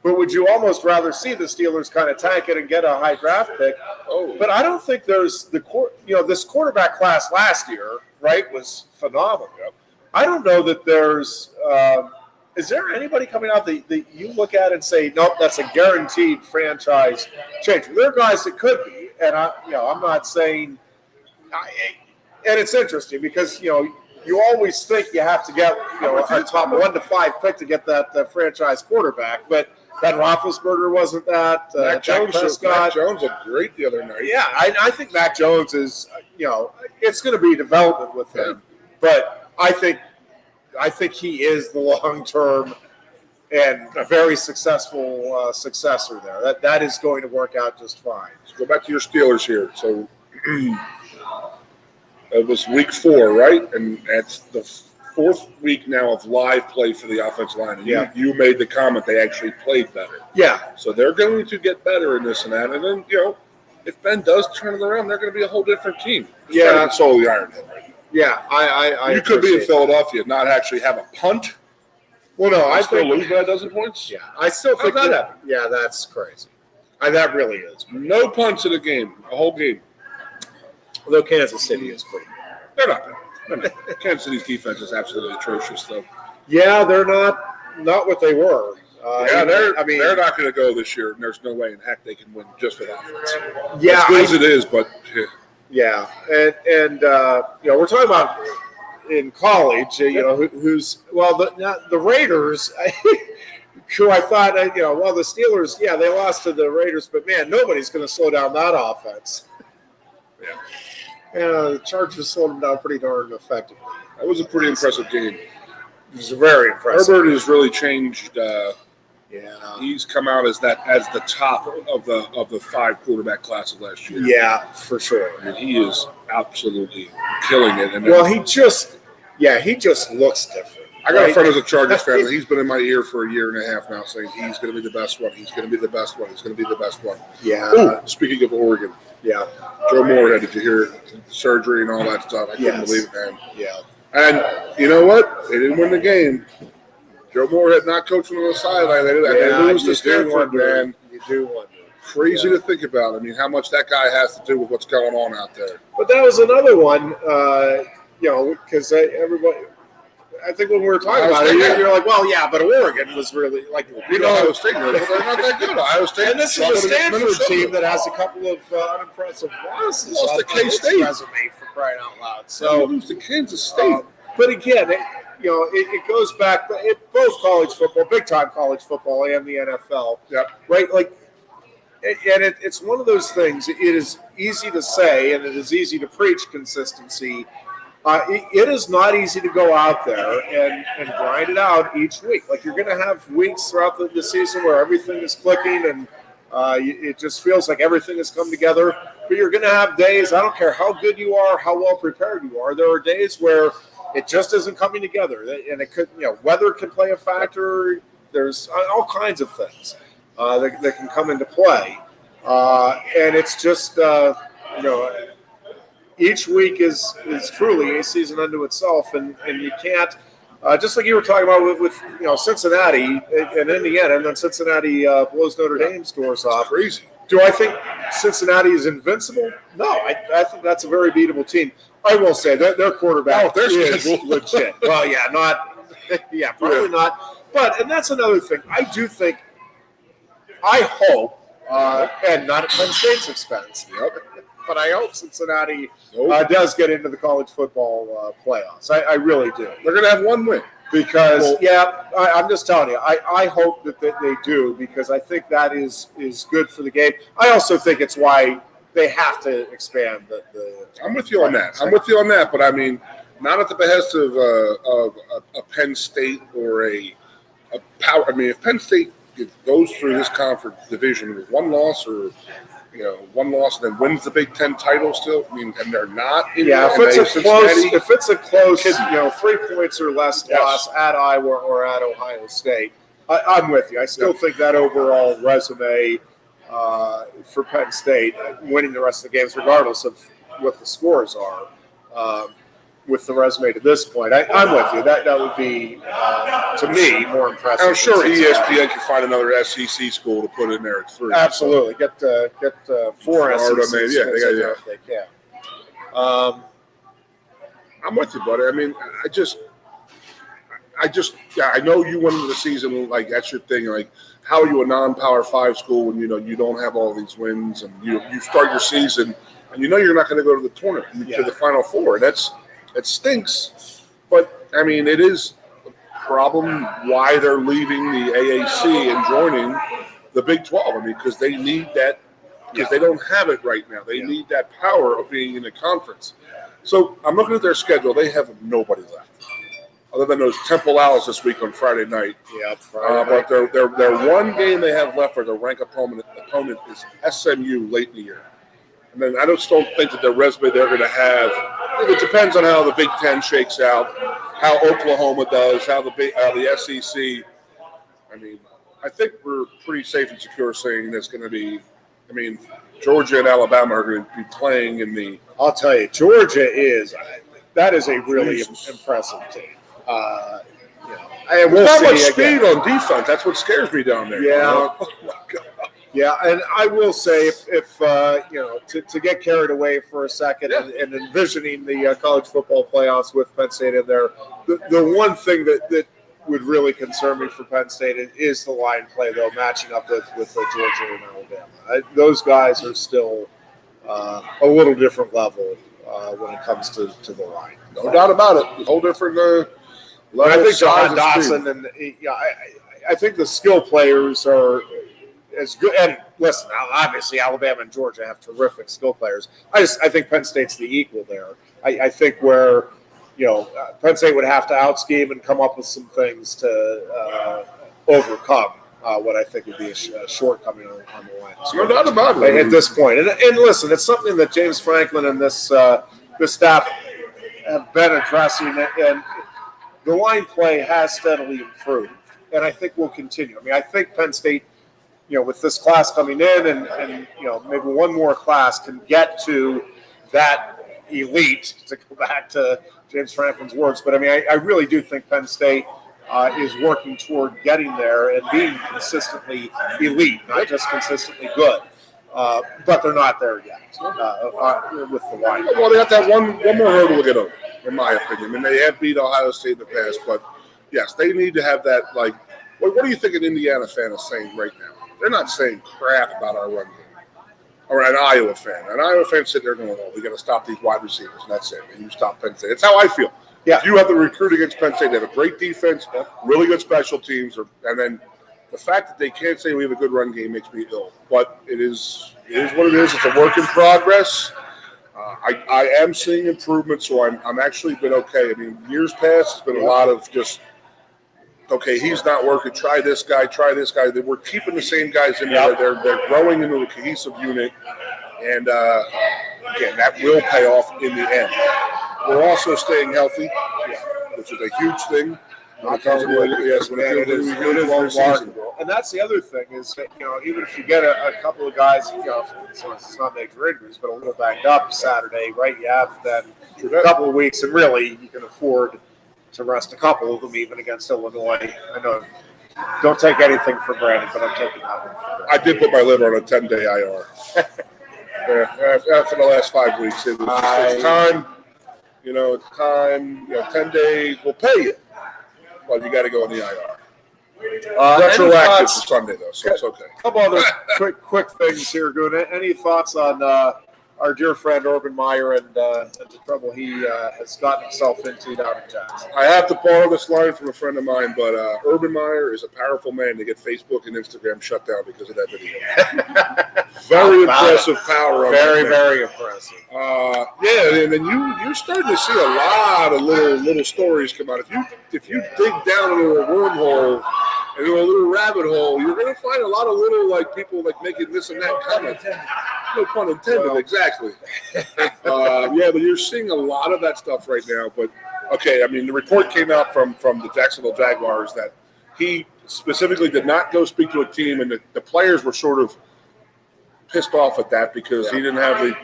but would you almost rather see the Steelers kind of tank it and get a high draft pick? Oh, but I don't think there's this quarterback class last year, right, was phenomenal. I don't know that there's is there anybody coming out that you look at and say, nope, that's a guaranteed franchise change? There are guys that could be, and I'm not saying. And it's interesting because you always think you have to get a top 1 to 5 pick to get that franchise quarterback, but Ben Roethlisberger wasn't that. Mac Jones looked great the other night. Yeah, I think Mac Jones is, it's going to be development with him, but I think he is the long-term and a very successful successor there. That is going to work out just fine. Let's go back to your Steelers here. So it was week 4, right? And that's the 4th week now of live play for the offensive line. And you made the comment they actually played better. Yeah. So they're going to get better in this and that. And then, if Ben does turn it around, they're going to be a whole different team. It's solely Ironhead right now. Yeah, I you could be in Philadelphia, not actually have a punt. Well, no, I still think lose by a dozen points. Yeah, I still think that. Yeah, that's crazy. That really is. No punts in a game, a whole game. Although Kansas City is pretty. They're not bad. Kansas City's defense is absolutely atrocious, though. Yeah, they're not what they were. They're not going to go this year, and there's no way in heck they can win just with offense. Yeah, as good as it is, but. Yeah, and we're talking about in college. Who's the Raiders. Who I thought the Steelers. Yeah, they lost to the Raiders, but man, nobody's going to slow down that offense. Yeah. The Chargers slowed them down pretty darn effectively. That was a pretty impressive game. It was very impressive. Herbert has really changed. He's come out as the top of the 5 quarterback classes last year. Yeah, for sure. And he is absolutely killing it. And he just looks different. I got a friend who's a Chargers fan, and he's been in my ear for a year and a half now, saying he's going to be the best one. He's going to be the best one. He's going to be the best one. Yeah. Ooh, speaking of Oregon. Yeah. Joe Moorhead, did you hear the surgery and all that stuff? I couldn't believe it, man. Yeah. And you know what? They didn't win the game. Joe Moorhead not coaching on the sideline. They lose to Stanford, man. You do wonder. Crazy to think about. I mean, how much that guy has to do with what's going on out there. But that was another one, because everybody. I think when we were talking about it, you're like, well, yeah, but Oregon was really like, Ohio State, they're not that good. Ohio State, and this is a Stanford team that has a couple of unimpressive losses. Lost to K-State. Resume for crying out loud. So lose to Kansas State. But again, it goes back. Both college football, big time college football, and the NFL. Yep. Right, like. And it's one of those things. It is easy to say, and it is easy to preach consistency. It is not easy to go out there and grind it out each week. Like, you're going to have weeks throughout the season where everything is clicking and it just feels like everything has come together. But you're going to have days, I don't care how good you are, how well prepared you are, there are days where it just isn't coming together. And it could, weather can play a factor. There's all kinds of things. that can come into play. And it's just, each week is truly a season unto itself, and you can't, just like you were talking about with Cincinnati and Indiana, and then Cincinnati blows Notre Dame's doors off. Crazy. Do I think Cincinnati is invincible? No, I think that's a very beatable team. I will say that their quarterback is legit. Well, probably not. But, and that's another thing. I hope, and not at Penn State's expense, but I hope Cincinnati does get into the college football playoffs. I really do. They're going to have one win. Because, I'm just telling you, I hope that they do, because I think that is good for the game. I also think it's why they have to expand the I'm with you on that. But, I mean, not at the behest of a Penn State or a power. I mean, if Penn State goes through this conference division with one loss and then wins the Big Ten title still, I mean, and they're not in if it's a close 3 points or less loss at Iowa or at Ohio State, I'm with you. I still think that overall resume for Penn State, winning the rest of the games, regardless of what the scores are, with the resume to this point, I'm with you. That would be, to me, more impressive. I'm sure ESPN can find another SEC school to put in there at 3. Absolutely. Get 4 SEC schools if they can. I'm with you, buddy. I mean, I know you went into the season like that's your thing. Like, how are you a non-Power 5 school when you don't have all these wins, and you start your season and you're not going to go to the tournament to the Final Four. It stinks, but I mean, it is a problem why they're leaving the AAC and joining the Big 12. I mean, because they need that, because they don't have it right now. They need that power of being in a conference. So I'm looking at their schedule. They have nobody left, other than those Temple Owls this week on Friday night. But their one game they have left for their ranked opponent is SMU late in the year. And then I just don't think that the resume they're going to have. It depends on how the Big Ten shakes out, how Oklahoma does, how the SEC. I mean, I think we're pretty safe and secure saying there's going to be. I mean, Georgia and Alabama are going to be playing in the. I'll tell you, Georgia is a really impressive team. And not much speed on defense. That's what scares me down there. Yeah. Oh my God. Yeah, and I will say, if to get carried away for a second and envisioning the college football playoffs with Penn State in there, the one thing that would really concern me for Penn State is the line play, though, matching up with Georgia and Alabama. Those guys are still a little different level when it comes to the line. No doubt about it. A whole different level. I think John Dotson and I think the skill players are as good. And listen, obviously Alabama and Georgia have terrific skill players. I think Penn State's the equal there. I think where Penn State would have to out-scheme and come up with some things to overcome what I think would be a shortcome on the line. No doubt about it. At this point. And listen, it's something that James Franklin and this staff have been addressing, and the line play has steadily improved, and I think will continue. I mean, I think Penn State, with this class coming in and maybe one more class can get to that elite, to go back to James Franklin's words. But I mean, I really do think Penn State is working toward getting there and being consistently elite, not just consistently good. But they're not there yet with the line. Well, they got that one more hurdle to get over, in my opinion. I mean, they have beat Ohio State in the past, but yes, they need to have that. Like, what do you think an Indiana fan is saying right now? They're not saying crap about our run game. Or an Iowa fan. An Iowa fan sitting there going, "Oh, we got to stop these wide receivers," and that's it. And you stop Penn State. That's how I feel. Yeah. If you have the recruit against Penn State, they have a great defense, really good special teams, and then the fact that they can't say we have a good run game makes me ill. But it is what it is. It's a work in progress. I am seeing improvement, so I'm actually been okay. I mean, years past, it's been a lot of just, okay, he's not working. Try this guy. We're keeping the same guys in there. They're growing into a cohesive unit, and again, that will pay off in the end. We're also staying healthy, which is a huge thing. And that's the other thing is that, even if you get a couple of guys, so it's not major injuries, but a little banged up Saturday, right? You have then a couple of weeks, and really you can afford to rest a couple of them even against Illinois. I know, don't take anything for granted, but I'm taking that one for granted. I did put my liver on a 10-day IR. After the last 5 weeks, it was it's time. It's time. 10 days, we'll pay you. Well, you got to go on the IR. Retroactive to Sunday, though, so it's okay. A couple other quick things here, Goon. Any thoughts on our dear friend Urban Meyer and the trouble he has gotten himself into down in Jackson? I have to borrow this line from a friend of mine, but Urban Meyer is a powerful man to get Facebook and Instagram shut down because of that video. Very impressive power. Very impressive. And then you're starting to see a lot of little stories come out. If you dig down into a wormhole, into a little rabbit hole, you're going to find a lot of little people making this and that comment. No pun intended, exactly. But you're seeing a lot of that stuff right now. But okay, I mean, the report came out from the Jacksonville Jaguars that he specifically did not go speak to a team, and the players were sort of pissed off at that because he didn't have the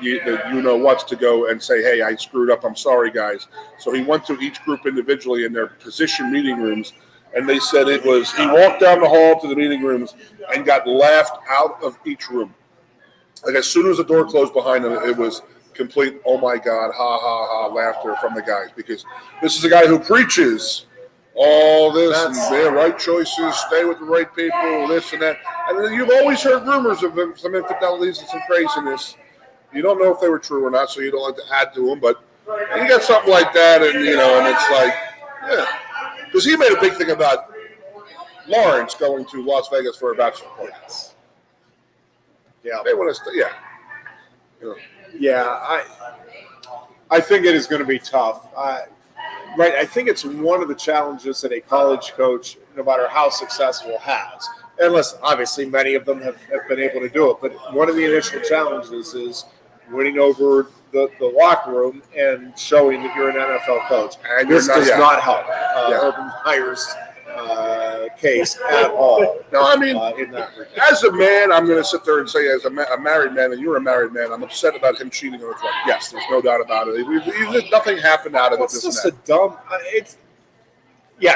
whats to go and say, hey, I screwed up, I'm sorry, guys. So he went to each group individually in their position meeting rooms, and they said he walked down the hall to the meeting rooms and got laughed out of each room. Like as soon as the door closed behind him, it was complete, oh my God, ha, ha, ha, laughter from the guys, because this is a guy who preaches all this and right choices, stay with the right people, this and that. And then you've always heard rumors of some infidelities and some craziness. You don't know if they were true or not, so you don't like to add to them. But you got something like that, and and it's like, yeah, because he made a big thing about Lawrence going to Las Vegas for a bachelor party. Yeah, they want to stay. Yeah, I think it is going to be tough. Right, I think it's one of the challenges that a college coach, no matter how successful, has. And listen, obviously many of them have been able to do it, but one of the initial challenges is winning over the locker room and showing that you're an NFL coach. And this does not help Urban Meyer's case at all. No, I mean, in that regard. As a man, I'm going to sit there and say, as a married man, and you're a married man, I'm upset about him cheating on his wife. Yes, there's no doubt about it. Nothing happened out of it. It's just a dumb. He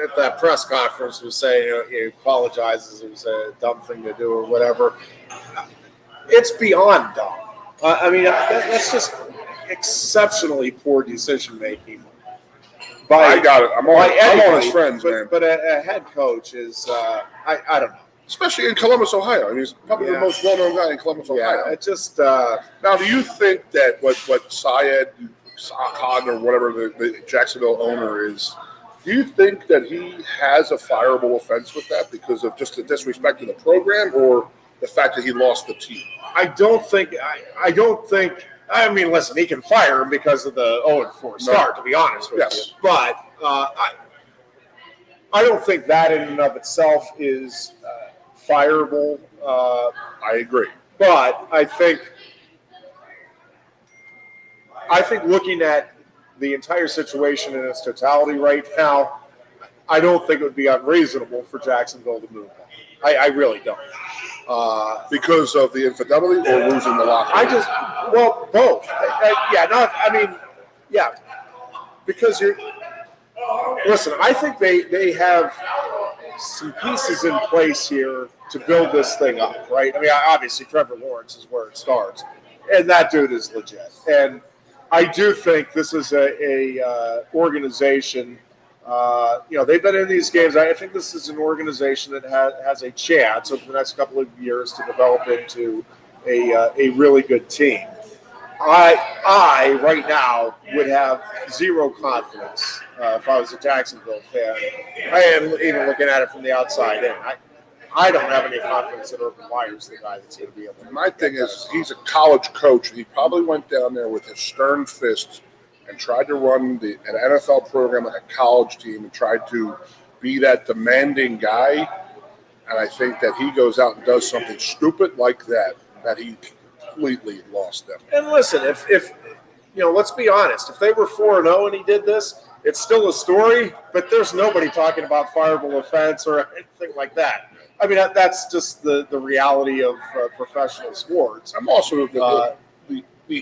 at that press conference was saying he apologizes. It was a dumb thing to do or whatever. It's beyond dumb. That's just exceptionally poor decision making. I got it. I'm on his friends, man. But a head coach is, I don't know. Especially in Columbus, Ohio. I mean, he's probably the most well-known guy in Columbus, Ohio. It just now, do you think that what Syed Khan or whatever the Jacksonville owner is, do you think that he has a fireable offense with that because of just the disrespect to the program or the fact that he lost the team? I don't think. I mean, listen, he can fire him because of the 0-4 start, to be honest with you. But I don't think that in and of itself is fireable. I agree. But I think looking at the entire situation in its totality right now, I don't think it would be unreasonable for Jacksonville to move on. I really don't. Because of the infidelity or losing the locker room? Both. Because listen, I think they have some pieces in place here to build this thing up, right? I mean, obviously Trevor Lawrence is where it starts, and that dude is legit. And I do think this is a organization. They've been in these games. I think this is an organization that has a chance over the next couple of years to develop into a really good team. I right now would have zero confidence if I was a Jacksonville fan. I am even looking at it from the outside in. I don't have any confidence that Urban Meyer's the guy that's going to be able to. My thing is, he's a college coach, and he probably went down there with his stern fist and tried to run an NFL program like a college team and tried to be that demanding guy. And I think that he goes out and does something stupid like that he completely lost them. And listen, if let's be honest, if they were 4-0 and he did this, it's still a story, but there's nobody talking about fireable offense or anything like that. I mean, that's just the reality of professional sports. I'm also the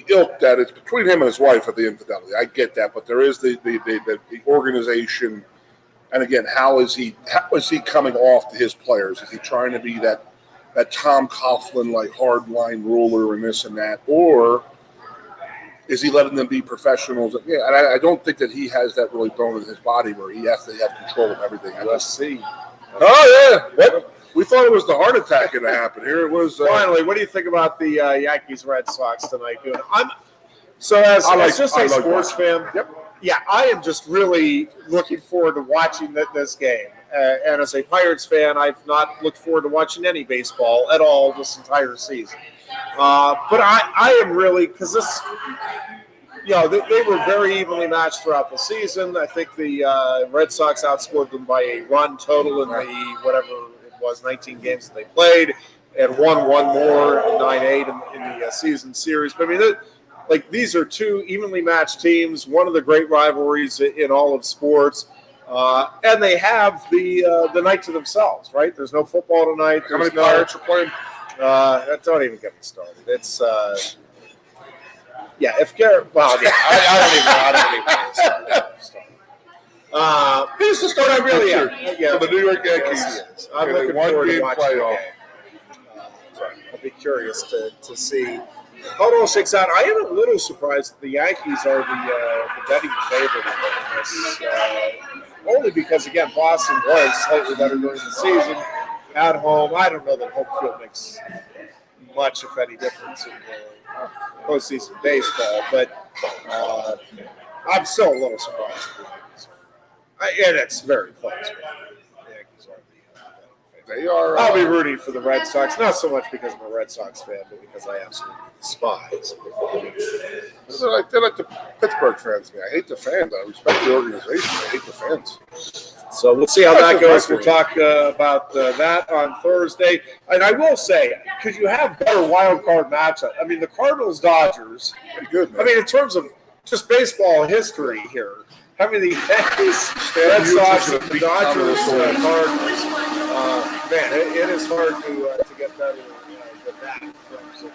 ilk that it's between him and his wife at the infidelity. I get that, but there is the organization. And again, how is he coming off to his players? Is he trying to be that Tom Coughlin like hard line ruler and this and that, or is he letting them be professionals? Yeah, and I don't think that he has that really bone in his body where he has to have control of everything. Let's see. Oh yeah, what? We thought it was the heart attack going to happen. Here it was. Finally, what do you think about the Yankees Red Sox tonight? As just a sports fan. Yep. Yeah, I am just really looking forward to watching this game. And as a Pirates fan, I've not looked forward to watching any baseball at all this entire season. But I am really, because this, they were very evenly matched throughout the season. I think the Red Sox outscored them by a run total in the whatever it was, 19 games that they played, and won one more, 9-8 in the season series. But I mean, these are two evenly matched teams, one of the great rivalries in all of sports, and they have the night to themselves, right? There's no football tonight. How many Pirates are playing? Don't even get me started. It's if Garrett, I don't even get me started. This is what I really am. For the New York Yankees. Yes, I'm looking forward to watching the game. I'll be curious to see how it all shakes out. I am a little surprised that the Yankees are the betting favorite in this, only because, again, Boston was slightly better during the season at home. I don't know that home field makes much, if any, difference in postseason baseball, but I'm still a little surprised. And it's very close. The Yankees are the They are. I'll be rooting for the Red Sox, not so much because I'm a Red Sox fan, but because I absolutely despise. They're like the Pittsburgh fans. I hate the fans. I respect the organization. I hate the fans. So we'll see how that goes. We'll talk about that on Thursday. And I will say, could you have better wild card matchup? I mean, the Cardinals-Dodgers. Pretty good, man. I mean, in terms of just baseball history here, having the Yankees, Red Sox, and the Dodgers, Cardinals. Man, it is hard to get better than that in terms of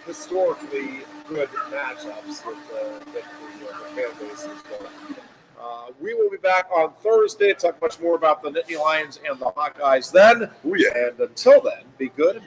historically good matchups that the fan base is going. We will be back on Thursday to talk much more about the Nittany Lions and the Hawkeyes then. Oh, yeah. And until then, be good.